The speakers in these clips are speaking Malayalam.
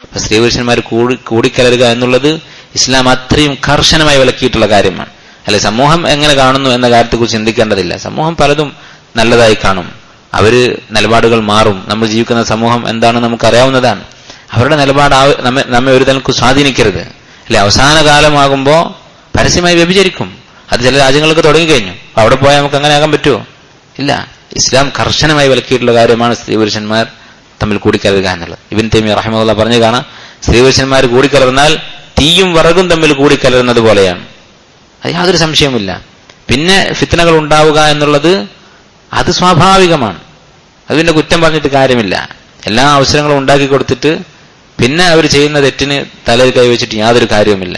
സ്ത്രീ പുരുഷന്മാർ കൂടിക്കലരുക എന്നുള്ളത് ഇസ്ലാം അത്രയും കർശനമായി വിലക്കിയിട്ടുള്ള കാര്യമാണ്. അല്ലെ, സമൂഹം എങ്ങനെ കാണുന്നു എന്ന കാര്യത്തെക്കുറിച്ച് ചിന്തിക്കേണ്ടതില്ല. സമൂഹം പലതും നല്ലതായി കാണും, അവര് നിലപാടുകൾ മാറും. നമ്മൾ ജീവിക്കുന്ന സമൂഹം എന്താണെന്ന് നമുക്കറിയാവുന്നതാണ്. അവരുടെ നിലപാട് നമ്മെ ഒരു തലക്ക് സ്വാധീനിക്കരുത്. അല്ലെ, അവസാന കാലമാകുമ്പോ പരസ്യമായി വ്യഭിചരിക്കും. അത് ചില രാജ്യങ്ങൾക്ക് തുടങ്ങിക്കഴിഞ്ഞു. അവിടെ പോയാൽ നമുക്ക് അങ്ങനെ ആകാൻ പറ്റുമോ? ഇല്ല. ഇസ്ലാം കർശനമായി വിലക്കിയിട്ടുള്ള കാര്യമാണ് സ്ത്രീ പുരുഷന്മാർ തമ്മിൽ കൂടിക്കലരുക എന്നുള്ളത്. ഇബ്നു തൈമിയ്യ റഹിമഹുല്ലാഹ് പറഞ്ഞു കാണാം, സ്ത്രീ പുരുഷന്മാർ കൂടിക്കലർന്നാൽ തീയും വിറകും തമ്മിൽ കൂടിക്കലരുന്നത് പോലെയാണ്. അത് യാതൊരു സംശയവുമില്ല. പിന്നെ ഫിത്നകൾ ഉണ്ടാവുക എന്നുള്ളത് അത് സ്വാഭാവികമാണ്. അതിന്റെ കുറ്റം പറഞ്ഞിട്ട് കാര്യമില്ല. എല്ലാ അവസരങ്ങളും ഉണ്ടാക്കി കൊടുത്തിട്ട് പിന്നെ അവർ ചെയ്യുന്ന തെറ്റിന് തലയിൽ കൈവച്ചിട്ട് യാതൊരു കാര്യവുമില്ല.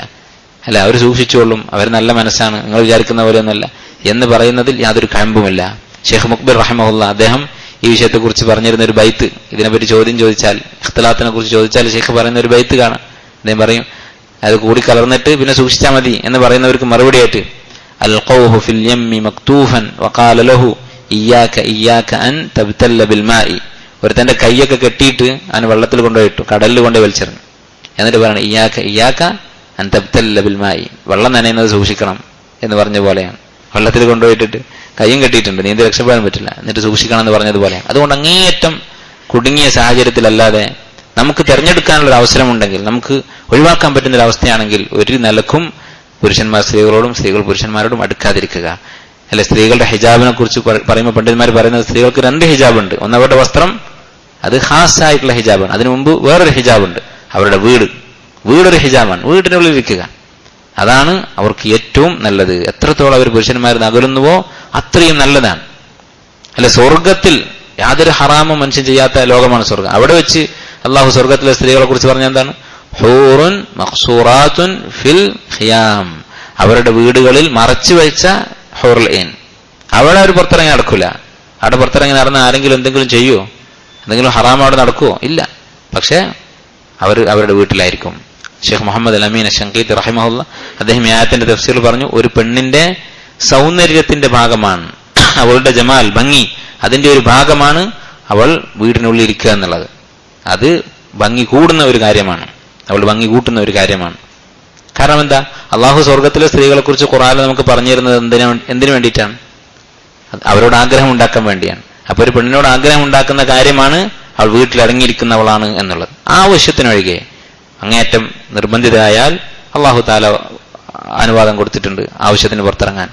അല്ല, അവർ സൂക്ഷിച്ചോളും, അവർ നല്ല മനസ്സാണ്, നിങ്ങൾ വിചാരിക്കുന്ന പോലെയൊന്നല്ല എന്ന് പറയുന്നതിൽ യാതൊരു കഴമ്പുമില്ല. ഷെയ്ഖ് മുഖ്ബിർ റഹിമഹുല്ലാ അദ്ദേഹം ഈ വിഷയത്തെക്കുറിച്ച് പറഞ്ഞിരുന്ന ഒരു ബൈത്ത്, ഇതിനെപ്പറ്റി ചോദ്യം ചോദിച്ചാൽ, ഇഖ്തിലാത്തിനെ കുറിച്ച് ചോദിച്ചാൽ ഷെയ്ഖ് പറയുന്ന ഒരു ബൈത്ത് കാണാം. അദ്ദേഹം പറയും, അത് കൂടി കലർന്നിട്ട് പിന്നെ സൂക്ഷിച്ചാൽ മതി എന്ന് പറയുന്നവർക്ക് മറുപടിയായിട്ട്, അൽഖൗഹു ഫിൽ യമ്മി മക്തൂഫൻ വഖാല ലഹു ഇയ്യാക ഇയ്യാക അൻ തബ്തല്ല ബിൽ മാഇ. ഒരുത്തന്റെ കൈയൊക്കെ കെട്ടിയിട്ട് അവന് വെള്ളത്തിൽ കൊണ്ടുപോയിട്ടു, കടലിൽ കൊണ്ടുപോയി വലിച്ചെറിഞ്ഞു. എന്നിട്ട് പറയണം ഇയ്യാക ഇയ്യാക അൻ തബ്തല്ല ബിൽ മാഇ, വെള്ളം നനയുന്നത് സൂക്ഷിക്കണം എന്ന് പറഞ്ഞ പോലെയാണ്. വെള്ളത്തിൽ കൊണ്ടുപോയിട്ടിട്ട് കയ്യും കെട്ടിയിട്ടുണ്ട്, നീന്തി രക്ഷപ്പെടാൻ പറ്റില്ല, എന്നിട്ട് സൂക്ഷിക്കണം എന്ന് പറഞ്ഞതുപോലെ. അതുകൊണ്ട് അങ്ങേയറ്റം കുടുങ്ങിയ സാഹചര്യത്തിലല്ലാതെ നമുക്ക് തിരഞ്ഞെടുക്കാനുള്ള ഒരു അവസരമുണ്ടെങ്കിൽ, നമുക്ക് ഒഴിവാക്കാൻ പറ്റുന്ന ഒരു അവസ്ഥയാണെങ്കിൽ ഒരു നിലക്കും പുരുഷന്മാർ സ്ത്രീകളോടും സ്ത്രീകൾ പുരുഷന്മാരോടും അടുക്കാതിരിക്കുക. അല്ലെ, സ്ത്രീകളുടെ ഹിജാബിനെ കുറിച്ച് പറയുമ്പോൾ പണ്ഡിതന്മാർ പറയുന്നത് സ്ത്രീകൾക്ക് 2 ഹിജാബുണ്ട്. ഒന്ന് അവരുടെ വസ്ത്രം, അത് ഖാസായിട്ടുള്ള ഹിജാബാണ്. അതിനു മുമ്പ് വേറൊരു ഹിജാബുണ്ട്, അവരുടെ വീടൊരു ഹിജാബാണ്. വീടിനുള്ളിൽ ഇരിക്കുക, അതാണ് അവർക്ക് ഏറ്റവും നല്ലത്. എത്രത്തോളം അവർ പുരുഷന്മാരിൽ അകലുന്നുവോ അത്രയും നല്ലതാണ്. അല്ലെ, സ്വർഗത്തിൽ യാതൊരു ഹറാമും മനുഷ്യൻ ചെയ്യാത്ത ലോകമാണ് സ്വർഗം. അവിടെ വെച്ച് അള്ളാഹു സ്വർഗത്തിലെ സ്ത്രീകളെ കുറിച്ച് പറഞ്ഞ എന്താണ്? ഹൂറുൻ മഖ്സൂറാത്തുൻ ഫിൽ ഖിയാം, അവരുടെ വീടുകളിൽ മറച്ചു വെച്ച ഹൂറുൽ ഐൻ. അവിടെ അവർ പുറത്തിറങ്ങി നടക്കൂല. അവിടെ പുറത്തിറങ്ങി നടന്ന ആരെങ്കിലും എന്തെങ്കിലും ചെയ്യുമോ? എന്തെങ്കിലും ഹറാം അവിടെ നടക്കുമോ? ഇല്ല. പക്ഷെ അവരുടെ വീട്ടിലായിരിക്കും. ഷെയ്ഖ് മുഹമ്മദ് അൽ അമീൻ അശ്ശൻഖീത്തി റഹിമഹുല്ലാഹ് അദ്ദേഹം ഈ ആയത്തിന്റെ തഫ്സീറിൽ പറഞ്ഞു, ഒരു പെണ്ണിന്റെ സൗന്ദര്യത്തിന്റെ ഭാഗമാണ് അവളുടെ ജമാൽ, ഭംഗി, അതിന്റെ ഒരു ഭാഗമാണ് അവൾ വീടിനുള്ളിൽ ഇരിക്കുക എന്നുള്ളത്. അത് ഭംഗി കൂടുന്ന ഒരു കാര്യമാണ്, അവൾ ഭംഗി കൂട്ടുന്ന ഒരു കാര്യമാണ്. കാരണം എന്താ? അള്ളാഹു സ്വർഗത്തിലെ സ്ത്രീകളെ കുറിച്ച് ഖുർആനിൽ നമുക്ക് പറഞ്ഞു തരുന്നത് എന്തിനു വേണ്ടിയിട്ടാണ്? അവരോട് ആഗ്രഹം ഉണ്ടാക്കാൻ വേണ്ടിയാണ്. അപ്പൊ ഒരു പെണ്ണിനോട് ആഗ്രഹം ഉണ്ടാക്കുന്ന കാര്യമാണ് അവൾ വീട്ടിൽ അടങ്ങിയിരിക്കുന്നവളാണ് എന്നുള്ളത്. ആവശ്യത്തിനൊഴികെ അങ്ങേയറ്റം നിർബന്ധിതയായാൽ അള്ളാഹു താല അനുവാദം കൊടുത്തിട്ടുണ്ട് ആവശ്യത്തിന് പുറത്തിറങ്ങാൻ.